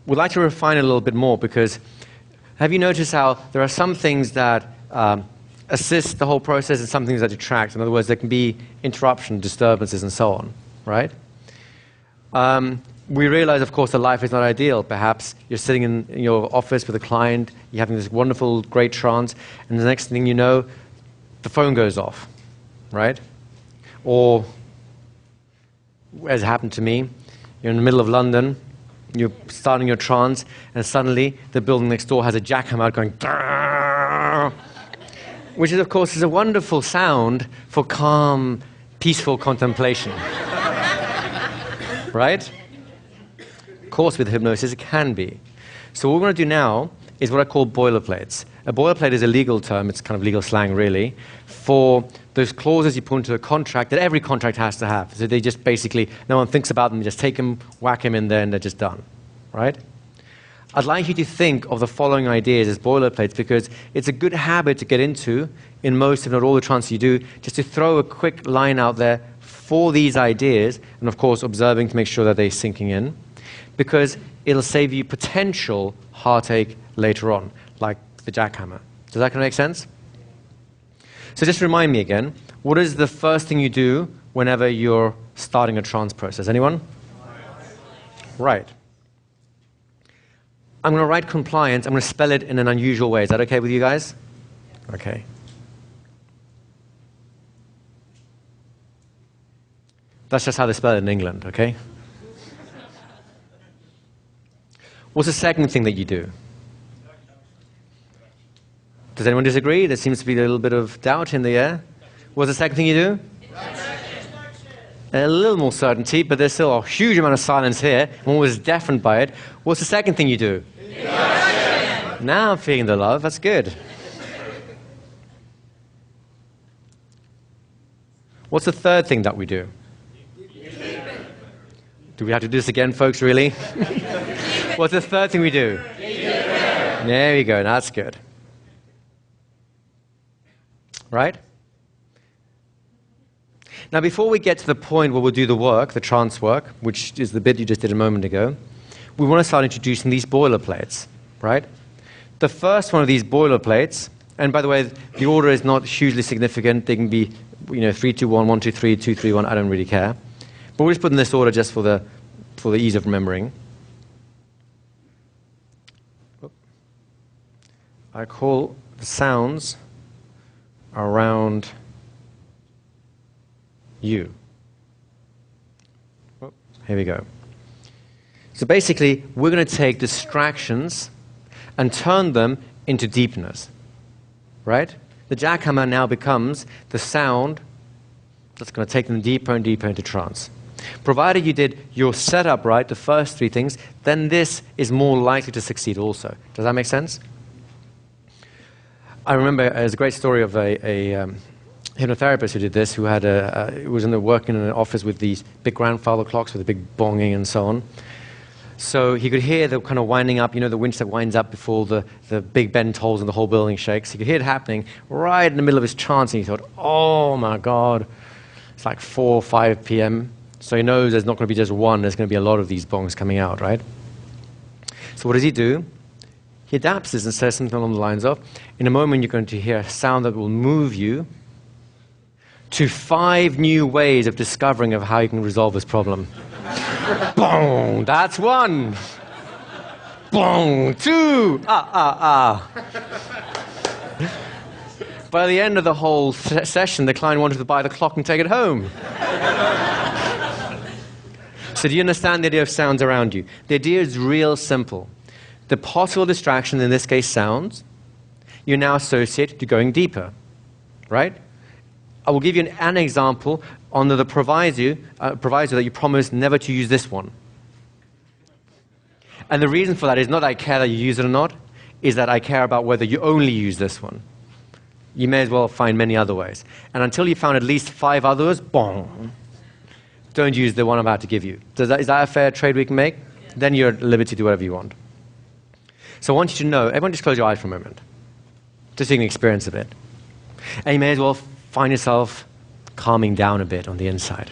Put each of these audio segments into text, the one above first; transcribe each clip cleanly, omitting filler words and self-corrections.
we'd like to refine it a little bit more, because have you noticed how there are some things that assist the whole process and some things that detract? In other words, there can be interruption, disturbances, and so on, right? We realize, of course, that life is not ideal. Perhaps you're sitting in your office with a client, you're having this wonderful, great trance, and the next thing you know, the phone goes off, right? Or, as happened to me, you're in the middle of London, you're starting your trance, and suddenly the building next door has a jackhammer going, "Grrr," which is, of course, is a wonderful sound for calm, peaceful contemplation. Right? Of course, with hypnosis, it can be. So what we're going to do now is what I call boilerplates. A boilerplate is a legal term, it's kind of legal slang, really, for those clauses you put into a contract that every contract has to have. So they just basically, no one thinks about them, you just take them, whack them in there, and they're just done. Right? I'd like you to think of the following ideas as boilerplates, because it's a good habit to get into in most, if not all, the trance you do, just to throw a quick line out there for these ideas, and of course observing to make sure that they're sinking in, because it'll save you potential heartache later on, like the jackhammer. Does that kind of make sense? So just remind me again, what is the first thing you do whenever you're starting a trance process? Anyone? Right. I'm going to write compliance. I'm going to spell it in an unusual way. Is that okay with you guys? Okay. That's just how they spell it in England, okay? What's the second thing that you do? Does anyone disagree? There seems to be a little bit of doubt in the air. What's the second thing you do? A little more certainty, but there's still a huge amount of silence here. One was deafened by it. What's the second thing you do? Now I'm feeling the love. That's good. What's the third thing that we do? Do we have to do this again, folks, really? What's the third thing we do? There you go. That's good. Right? Now, before we get to the point where we'll do the work, the trance work, which is the bit you just did a moment ago, we want to start introducing these boilerplates, right? The first one of these boilerplates, and by the way, the order is not hugely significant. They can be, 3, 2, 1, 1, 2, 3, 2, 3, 1. I don't really care. But we'll just put in this order just for the ease of remembering. I call the sounds around you. Oh, here we go. So basically, we're going to take distractions and turn them into deepeners, right? The jackhammer now becomes the sound that's going to take them deeper and deeper into trance. Provided you did your setup right, the first three things, then this is more likely to succeed also. Does that make sense? I remember there's a great story of a hypnotherapist who did this, who had was working in an office with these big grandfather clocks with a big bonging and so on. So he could hear the kind of winding up, the winch that winds up before the big bend tolls and the whole building shakes. He could hear it happening right in the middle of his trance, and he thought, oh my God, it's like 4 or 5 p.m. So he knows there's not going to be just one, there's going to be a lot of these bongs coming out, right? So what does he do? He adapts this and says something along the lines of, in a moment you're going to hear a sound that will move you to 5 new ways of discovering of how you can resolve this problem. Boom! That's 1. Boom! 2! By the end of the whole session, the client wanted to buy the clock and take it home. So do you understand the idea of sounds around you? The idea is real simple. The possible distraction, in this case sounds, you now associate to going deeper, right? I will give you an example under the proviso that you promise never to use this one. And the reason for that is not that I care that you use it or not, is that I care about whether you only use this one. You may as well find many other ways. And until you found at least 5 others, boom, don't use the one I'm about to give you. Is that a fair trade we can make? Yeah. Then you're at liberty to do whatever you want. So I want you to know, everyone just close your eyes for a moment, just so you can experience a bit. And you may as well find yourself calming down a bit on the inside.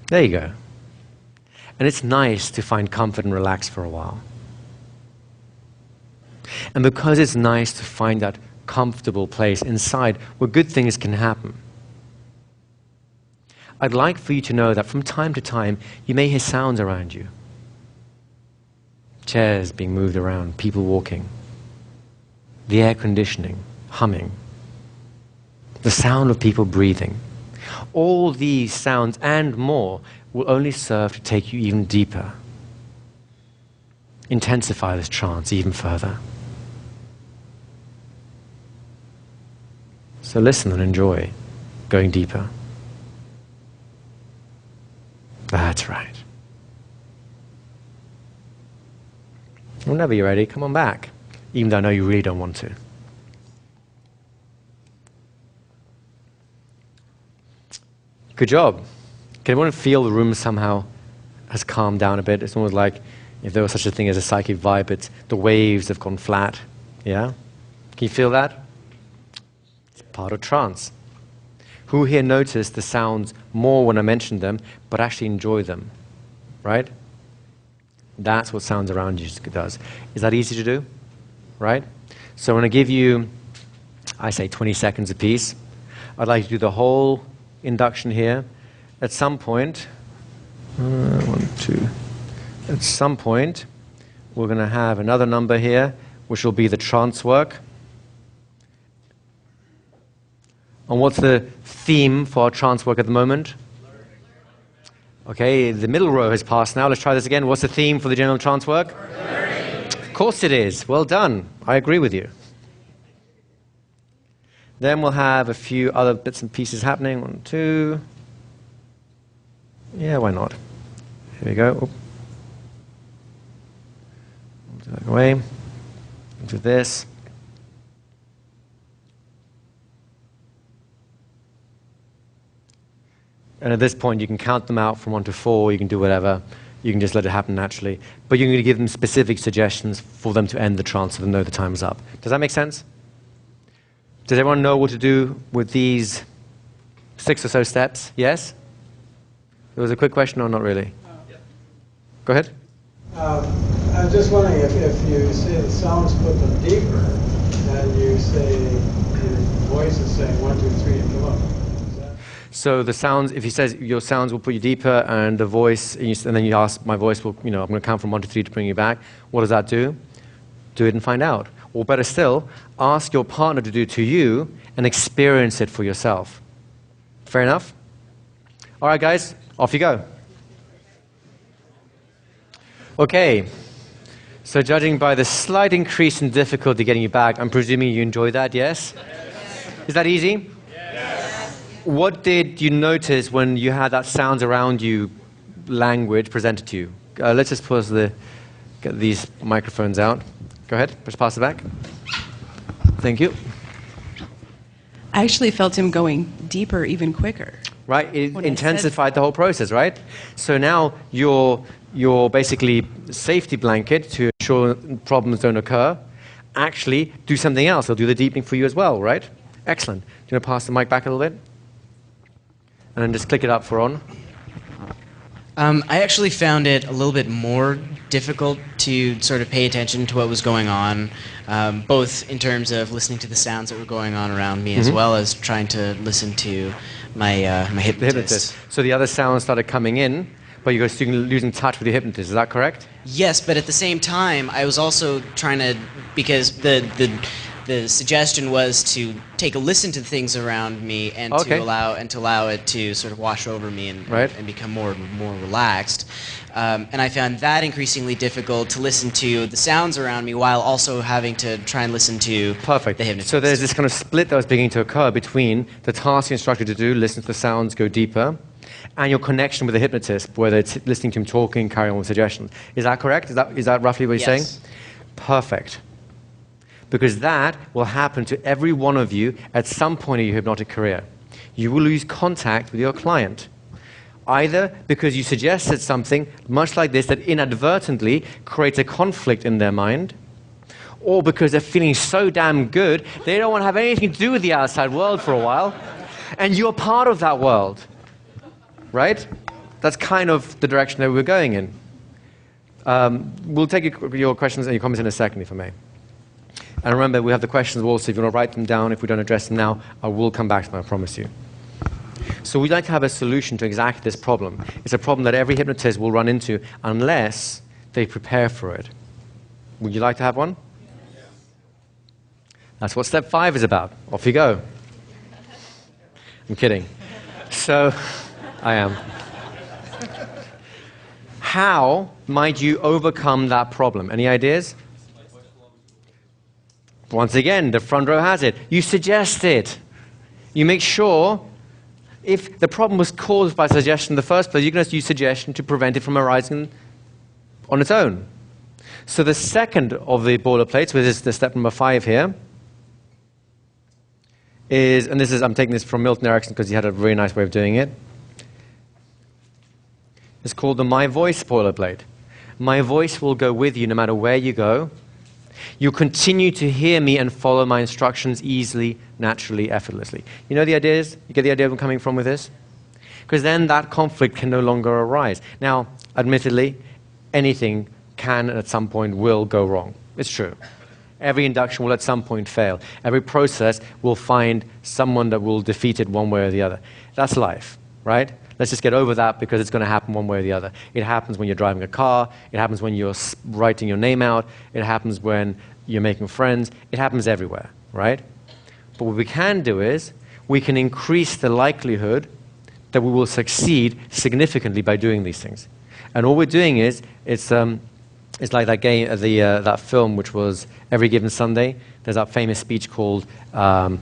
There you go. And it's nice to find comfort and relax for a while. And because it's nice to find that comfortable place inside where good things can happen, I'd like for you to know that from time to time, you may hear sounds around you. Chairs being moved around, people walking, the air conditioning, humming, the sound of people breathing. All these sounds and more will only serve to take you even deeper, intensify this trance even further. So listen and enjoy going deeper. That's right. Whenever you're ready, come on back, even though I know you really don't want to. Good job. Can everyone feel the room somehow has calmed down a bit? It's almost like if there was such a thing as a psychic vibe, it's the waves have gone flat. Yeah? Can you feel that? It's part of trance. Who here noticed the sounds more when I mentioned them, but actually enjoy them? Right? That's what sounds around you does. Is that easy to do? Right? So I'm going to give you, I say 20 seconds apiece. I'd like to do the whole induction here. At some point, at some point, we're going to have another number here, which will be the trance work. And what's the theme for our trance work at the moment? Okay, the middle row has passed now. Let's try this again. What's the theme for the general trance work? Learning. Of course it is. Well done. I agree with you. Then we'll have a few other bits and pieces happening. 1, 2. Yeah, why not? Here we go. We'll do that away. Do this. And at this point, you can count them out from 1 to 4. You can do whatever. You can just let it happen naturally. But you're going to give them specific suggestions for them to end the trance so they know the time is up. Does that make sense? Does everyone know what to do with these 6 or so steps? Yes? There was a quick question or not really? Yeah. Go ahead. I'm just wondering if you say the sounds put them deeper, and you say your voice is saying 1, 2, 3 and come up. So the sounds, if he says your sounds will put you deeper, and the voice, and then you ask, my voice will, I'm going to count from 1 to 3 to bring you back. What does that do? Do it and find out. Or better still, ask your partner to do it to you and experience it for yourself. Fair enough? All right, guys, off you go. Okay. So judging by the slight increase in difficulty getting you back, I'm presuming you enjoyed that, yes? Is that easy? What did you notice when you had that sounds around you language presented to you? Let's just get these microphones out. Go ahead, just pass it back. Thank you. I actually felt him going deeper even quicker. Right, it intensified the whole process, right? So now your basically safety blanket to ensure problems don't occur, actually do something else. They'll do the deepening for you as well, right? Excellent. Do you want to pass the mic back a little bit? And then just click it up for on. I actually found it a little bit more difficult to sort of pay attention to what was going on, both in terms of listening to the sounds that were going on around me, as well as trying to listen to my my hypnotist. So the other sounds started coming in, but you were losing touch with your hypnotist. Is that correct? Yes, but at the same time, I was also trying to, because the suggestion was to take a listen to things around me and to allow it to sort of wash over me and become more relaxed. And I found that increasingly difficult to listen to the sounds around me while also having to try and listen to the hypnotist. So there's this kind of split that was beginning to occur between the task you're instructed to do, listen to the sounds, go deeper, and your connection with the hypnotist, whether it's listening to him talking, carrying on with suggestions. Is that correct? Is that roughly what you're saying? Perfect. Because that will happen to every one of you at some point in your hypnotic career. You will lose contact with your client, either because you suggested something much like this that inadvertently creates a conflict in their mind, or because they're feeling so damn good they don't want to have anything to do with the outside world for a while, and you're part of that world. Right? that's kind of the direction that we're going in. We'll take your questions and your comments in a second, if I may. And remember, we have the questions also. If you want to write them down, if we don't address them now, I will come back to them, I promise you. So we'd like to have a solution to exactly this problem. It's a problem that every hypnotist will run into unless they prepare for it. Would you like to have one? Yeah. That's what step 5 is about. Off you go. I'm kidding. So, I am. How might you overcome that problem? Any ideas? Once again, the front row has it. You suggest it. You make sure, if the problem was caused by suggestion in the first place, you're going to use suggestion to prevent it from arising on its own. So the second of the boilerplates, which is the step number 5 here, is, and this is, I'm taking this from Milton Erickson because he had a very nice way of doing it. It's called the My Voice boilerplate. My voice will go with you no matter where you go. You continue to hear me and follow my instructions easily, naturally, effortlessly. You know the idea is? You get the idea of where I'm coming from with this? Because then that conflict can no longer arise. Now, admittedly, anything can and at some point will go wrong. It's true. Every induction will at some point fail. Every process will find someone that will defeat it one way or the other. That's life, right? Let's just get over that because it's going to happen one way or the other. It happens when you're driving a car. It happens when you're writing your name out. It happens when you're making friends. It happens everywhere, right? But what we can do is we can increase the likelihood that we will succeed significantly by doing these things. And all we're doing is, it's like that game, that film which was Every Given Sunday. There's that famous speech called Game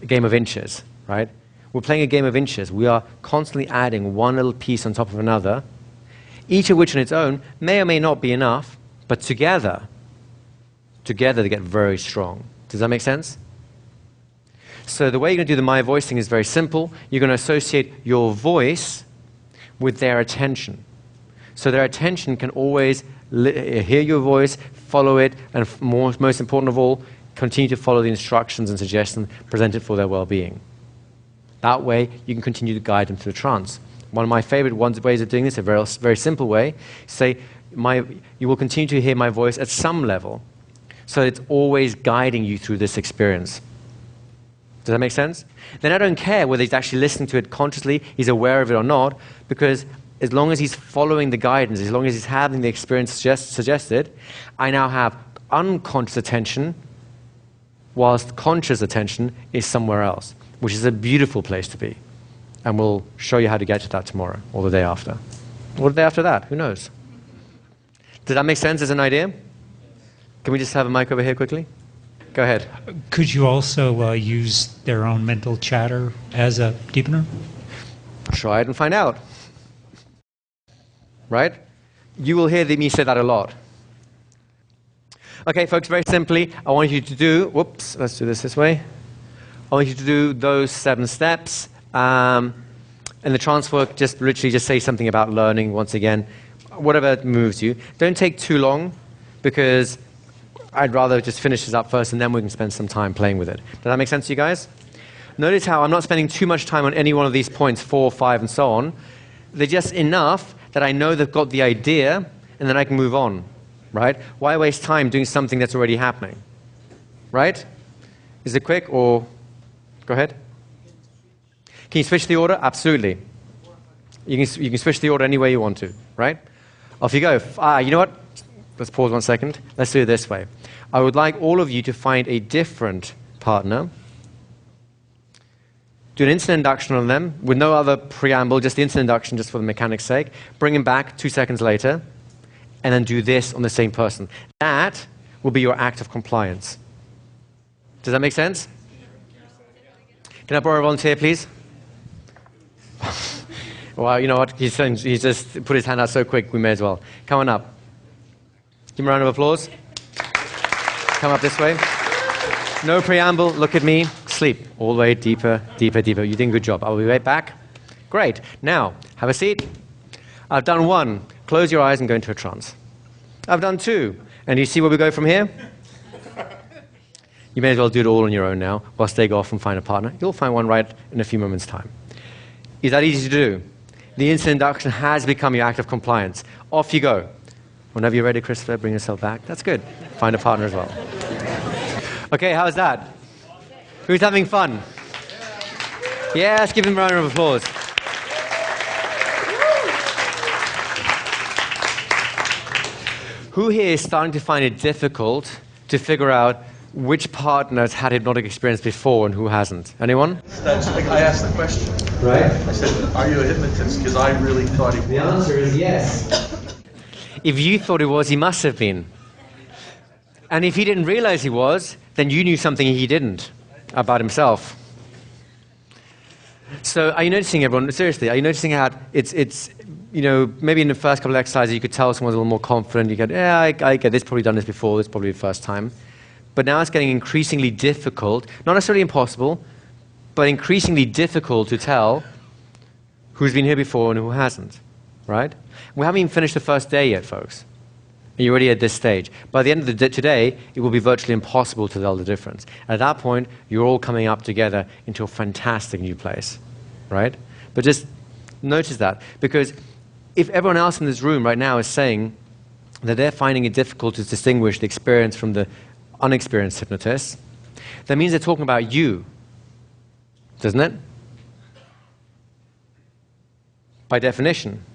of Inches, right? We're playing a game of inches. We are constantly adding one little piece on top of another, each of which on its own may or may not be enough, but together they get very strong. Does that make sense? So the way you're going to do the My Voice thing is very simple. You're going to associate your voice with their attention. So their attention can always hear your voice, follow it, and most important of all, continue to follow the instructions and suggestions presented for their well-being. That way, you can continue to guide them through the trance. One of my favorite ways of doing this, a very, very simple way, say, you will continue to hear my voice at some level, so it's always guiding you through this experience. Does that make sense? Then I don't care whether he's actually listening to it consciously, he's aware of it or not, because as long as he's following the guidance, as long as he's having the experience suggested, I now have unconscious attention, whilst conscious attention is somewhere else, which is a beautiful place to be. And we'll show you how to get to that tomorrow, or the day after. Or the day after that, who knows? Does that make sense as an idea? Can we just have a mic over here quickly? Go ahead. Could you also use their own mental chatter as a deepener? Try it and find out. Right? You will hear me say that a lot. Okay, folks, very simply, I want you to do, whoops, let's do this way. I want you to do those 7 steps. And the trance work, just literally just say something about learning once again, whatever moves you. Don't take too long, because I'd rather just finish this up first and then we can spend some time playing with it. Does that make sense to you guys? Notice how I'm not spending too much time on any one of these points, 4, 5, and so on. They're just enough that I know they've got the idea and then I can move on, right? Why waste time doing something that's already happening, right? Is it quick or... Go ahead. Can you switch the order? Absolutely. You can switch the order any way you want to, right? Off you go. You know what? Let's pause 1 second. Let's do it this way. I would like all of you to find a different partner. Do an instant induction on them with no other preamble, just the instant induction just for the mechanic's sake. Bring him back 2 seconds later, and then do this on the same person. That will be your act of compliance. Does that make sense? Can I borrow a volunteer, please? Well, you know what? He's just put his hand out so quick, we may as well. Come on up. Give him a round of applause. Come up this way. No preamble, look at me. Sleep. All the way deeper, deeper, deeper. You're doing a good job. I'll be right back. Great. Now, have a seat. I've done 1. Close your eyes and go into a trance. I've done 2. And you see where we go from here? You may as well do it all on your own now, whilst they go off and find a partner. You'll find one right in a few moments' time. Is that easy to do? The instant induction has become your act of compliance. Off you go. Whenever you're ready, Christopher, bring yourself back. That's good. Find a partner as well. Okay, how's that? Who's having fun? Yeah, let's give him a round of applause. Who here is starting to find it difficult to figure out which partner's had hypnotic experience before and who hasn't? Anyone? I asked the question. Right. I said, are you a hypnotist? Because I really thought he was. The answer is yes. If you thought he was, he must have been. And if he didn't realize he was, then you knew something he didn't about himself. So are you noticing, everyone, seriously, are you noticing how it's you know, maybe in the first couple of exercises you could tell someone's a little more confident, you get, yeah, I get this, probably done this before, this is probably the first time. But now it's getting increasingly difficult, not necessarily impossible, but increasingly difficult to tell who's been here before and who hasn't, right? We haven't even finished the first day yet, folks. And you're already at this stage. By the end of the day today, it will be virtually impossible to tell the difference. At that point, you're all coming up together into a fantastic new place, right? But just notice that, because if everyone else in this room right now is saying that they're finding it difficult to distinguish the experience from the unexperienced hypnotist, that means they're talking about you, doesn't it? By definition.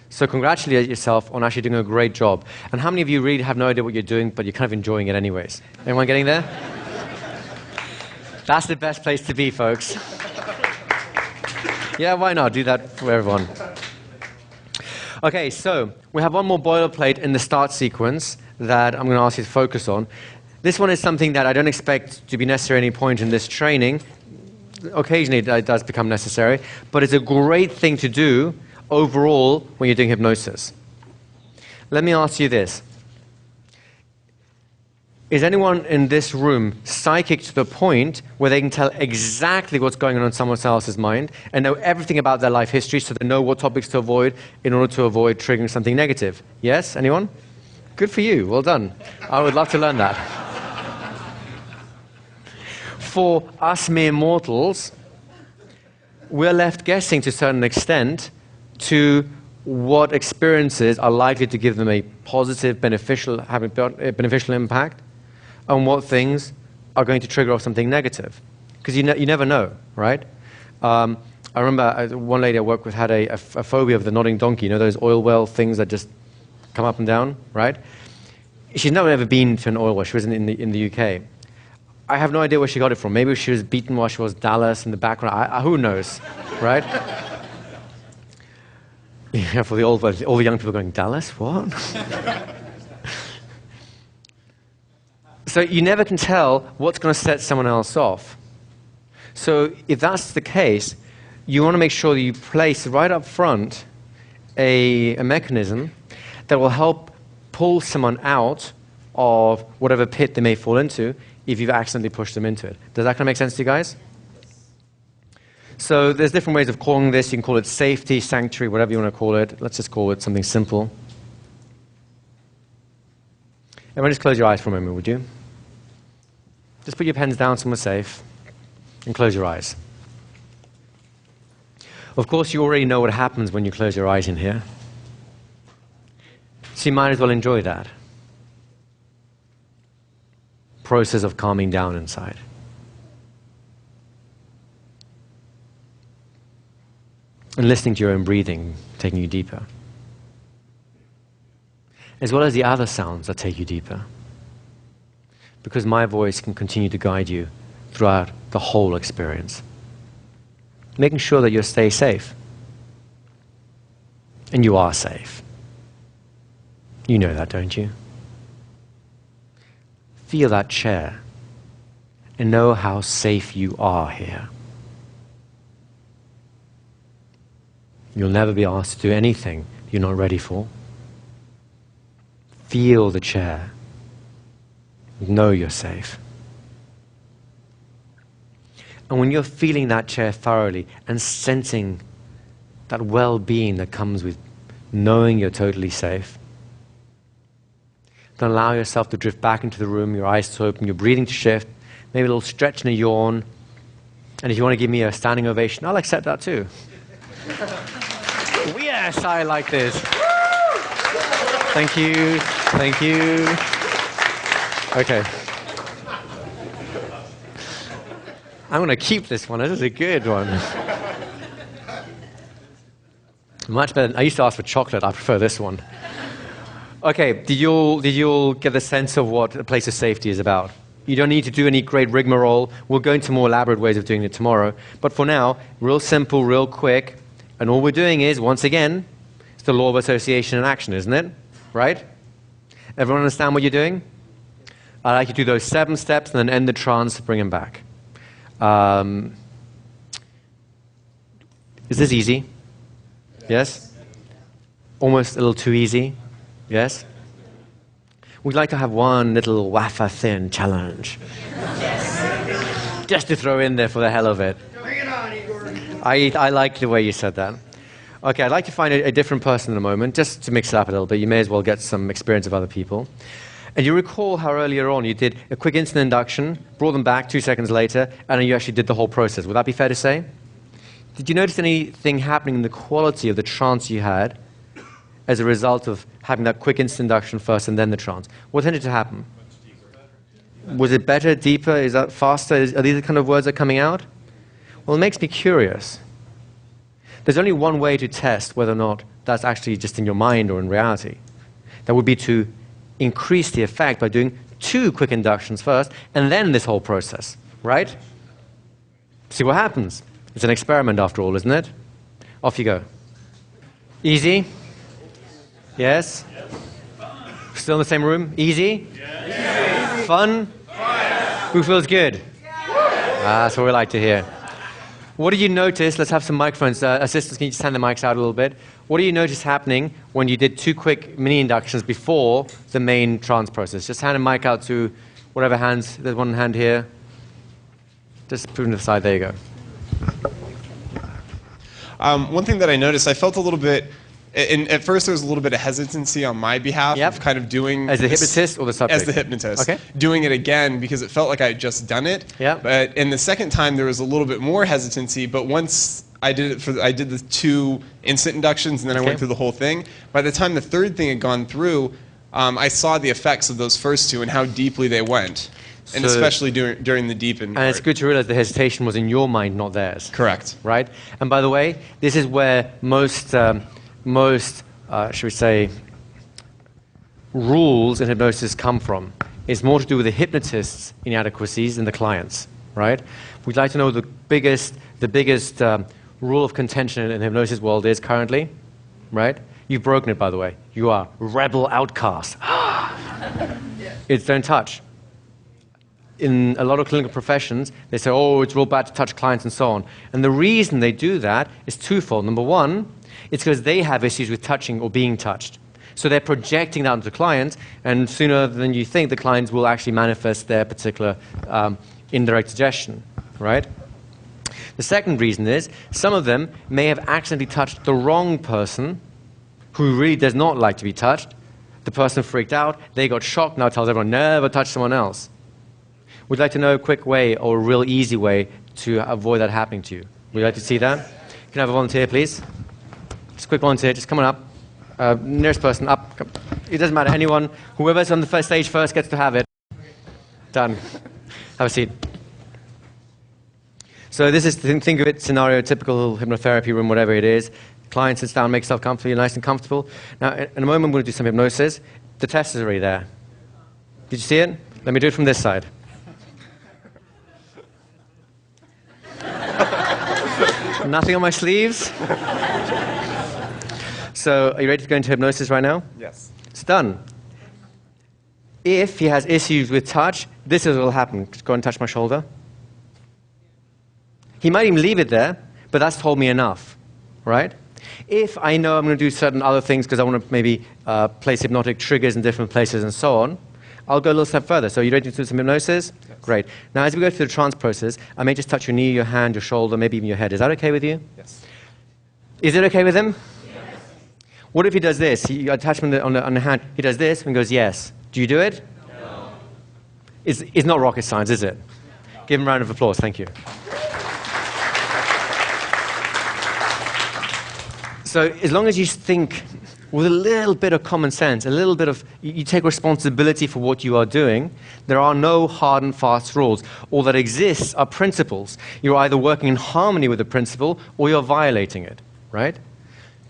So congratulate yourself on actually doing a great job. And how many of you really have no idea what you're doing, but you're kind of enjoying it anyways? Anyone getting there? That's the best place to be, folks. Yeah, why not? Do that for everyone. Okay, so we have one more boilerplate in the start sequence that I'm going to ask you to focus on. This one is something that I don't expect to be necessary at any point in this training. Occasionally it does become necessary, but it's a great thing to do overall when you're doing hypnosis. Let me ask you this. Is anyone in this room psychic to the point where they can tell exactly what's going on in someone else's mind and know everything about their life history so they know what topics to avoid in order to avoid triggering something negative? Yes? Anyone? Good for you. Well done. I would love to learn that. For us mere mortals, we're left guessing to a certain extent to what experiences are likely to give them a positive, beneficial impact, and what things are going to trigger off something negative. Because you never know, right? I remember one lady I worked with had a phobia of the nodding donkey, you know, those oil well things that just come up and down, right? She's never ever been to an oil well. She was in the UK. I have no idea where she got it from. Maybe she was beaten while she was Dallas in the background. Who knows, right? Yeah, for all the young people going, Dallas, what? So you never can tell what's going to set someone else off. So if that's the case, you want to make sure that you place right up front a mechanism that will help pull someone out of whatever pit they may fall into if you've accidentally pushed them into it. Does that kind of make sense to you guys? So there's different ways of calling this. You can call it safety, sanctuary, whatever you want to call it. Let's just call it something simple. Everyone just close your eyes for a moment, would you? Just put your pens down somewhere safe and close your eyes. Of course, you already know what happens when you close your eyes in here. So you might as well enjoy that process of calming down inside. And listening to your own breathing, taking you deeper. As well as the other sounds that take you deeper. Because my voice can continue to guide you throughout the whole experience. Making sure that you stay safe. And you are safe. You know that, don't you? Feel that chair and know how safe you are here. You'll never be asked to do anything you're not ready for. Feel the chair. Know you're safe. And when you're feeling that chair thoroughly and sensing that well-being that comes with knowing you're totally safe, then allow yourself to drift back into the room, your eyes to open, your breathing to shift, maybe a little stretch and a yawn. And if you want to give me a standing ovation, I'll accept that too. Yes, I like this. Thank you. Thank you. Okay. I'm going to keep this one. This is a good one. Much better. I used to ask for chocolate. I prefer this one. Okay, did you all get the sense of what a place of safety is about? You don't need to do any great rigmarole. We'll go into more elaborate ways of doing it tomorrow. But for now, real simple, real quick. And all we're doing is, once again, it's the law of association in action, isn't it? Right? Everyone understand what you're doing? I'd like you to do those 7 steps and then end the trance, bring them back. Is this easy? Yes? Almost a little too easy? Yes? We'd like to have one little wafer-thin challenge. Yes. Just to throw in there for the hell of it. Bring it on, Igor. I like the way you said that. Okay, I'd like to find a different person in a moment, just to mix it up a little bit. You may as well get some experience of other people. And you recall how earlier on you did a quick instant induction, brought them back 2 seconds later, and then you actually did the whole process. Would that be fair to say? Did you notice anything happening in the quality of the trance you had as a result of having that quick instant induction first and then the trance? What tended to happen? Was it better, deeper? Is that faster? Are these the kind of words that are coming out? Well, it makes me curious. There's only one way to test whether or not that's actually just in your mind or in reality. That would be to increase the effect by doing 2 quick inductions first and then this whole process, right? See what happens. It's an experiment after all, isn't it? Off you go. Easy? Yes? Still in the same room? Easy? Yes. Fun? Yes. Who feels good? That's what we like to hear. What did you notice? Let's have some microphones. Assistants, can you just hand the mics out a little bit? What do you notice happening when you did 2 quick mini inductions before the main trance process? Just hand a mic out to whatever hands. There's one hand here. Just put it to the side. There you go. One thing that I noticed, I felt a little bit, and at first there was a little bit of hesitancy on my behalf of kind of doing as the hypnotist or the subject? As the hypnotist. Okay. Doing it again because it felt like I had just done it. Yeah. But in the second time there was a little bit more hesitancy, but once I did it I did the 2 instant inductions and then I went through the whole thing. By the time the third thing had gone through, I saw the effects of those first 2 and how deeply they went. And especially during the deepen part. And it's good to realize the hesitation was in your mind, not theirs. Correct. Right? And by the way, this is where most should we say, rules in hypnosis come from. It's more to do with the hypnotist's inadequacies than the client's, right? We'd like to know the biggest rule of contention in the hypnosis world is currently, right? You've broken it, by the way. You are rebel outcast. It's don't touch. In a lot of clinical professions, they say, oh, it's real bad to touch clients and so on. And the reason they do that is twofold. Number one, it's because they have issues with touching or being touched. So they're projecting that onto the client, and sooner than you think, the clients will actually manifest their particular indirect suggestion, right? The second reason is some of them may have accidentally touched the wrong person who really does not like to be touched. The person freaked out, they got shocked, now tells everyone, never touch someone else. We'd like to know a quick way or a real easy way to avoid that happening to you. Would you like to see that? Can I have a volunteer, please? Just a quick volunteer, just come on up. Nearest person, up. Come. It doesn't matter, anyone. Whoever's on the first stage first gets to have it. Done. Have a seat. So this is, think of it, scenario, typical hypnotherapy room, whatever it is. Client sits down, makes yourself comfortable, you're nice and comfortable. Now, in a moment, I'm going to do some hypnosis. The test is already there. Did you see it? Let me do it from this side. Nothing on my sleeves. So, are you ready to go into hypnosis right now? Yes. It's done. If he has issues with touch, this is what will happen. Just go and touch my shoulder. He might even leave it there, but that's told me enough, right? If I know I'm going to do certain other things because I want to maybe place hypnotic triggers in different places and so on, I'll go a little step further. So, are you ready to do some hypnosis? Yes. Great. Now, as we go through the trance process, I may just touch your knee, your hand, your shoulder, maybe even your head. Is that okay with you? Yes. Is it okay with him? Yes. What if he does this? You attach him on the hand. He does this and goes, yes. Do you do it? No. It's not rocket science, is it? No. Give him a round of applause. Thank you. So as long as you think with a little bit of common sense, a little bit of, you take responsibility for what you are doing, there are no hard and fast rules. All that exists are principles. You're either working in harmony with the principle or you're violating it, right?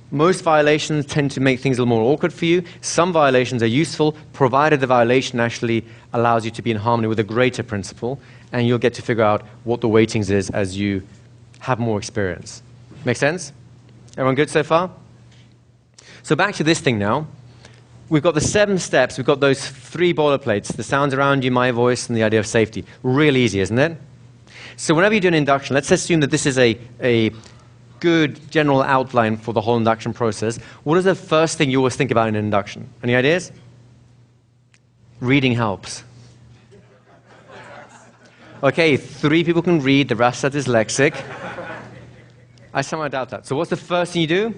Most violations tend to make things a little more awkward for you. Some violations are useful, provided the violation actually allows you to be in harmony with a greater principle, and you'll get to figure out what the weightings is as you have more experience. Make sense? Everyone good so far? So back to this thing now. We've got the 7 steps. We've got those 3 boilerplates, the sounds around you, my voice, and the idea of safety. Real easy, isn't it? So whenever you do an induction, let's assume that this is a good general outline for the whole induction process. What is the first thing you always think about in an induction? Any ideas? Reading helps. Okay, 3 people can read, the rest are dyslexic. I somehow doubt that. So what's the first thing you do?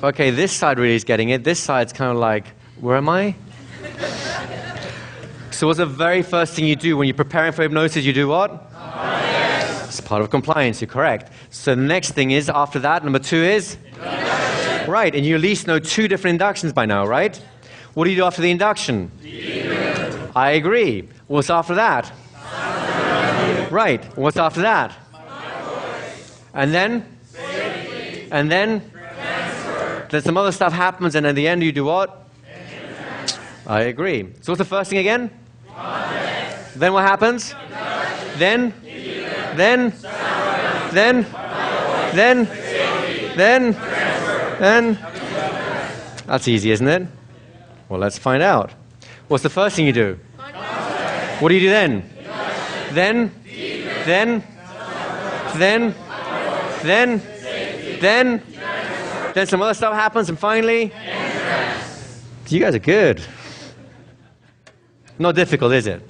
Okay, this side really is getting it. This side's kind of like, where am I? So what's the very first thing you do when you're preparing for hypnosis? You do what? It's part of compliance, you're correct. So the next thing is, after that, number 2 is? Induction. Right, and you at least know 2 different inductions by now, right? What do you do after the induction? Deeper. I agree. What's after that? Right, what's after that? And then? Safety. And then? Transfer. Then some other stuff happens, and at the end you do what? I agree. So what's the first thing again? Context. Then what happens? Induction. Then? Deeper. Then? Sound. Then? Voice. Then? Safety. Then? Transfer. Then? That's easy, isn't it? Well, let's find out. What's the first thing you do? Context. What do you do then? Induction. Then? Deeper. Then? Then some other stuff happens, and finally, you guys are good. Not difficult, is it?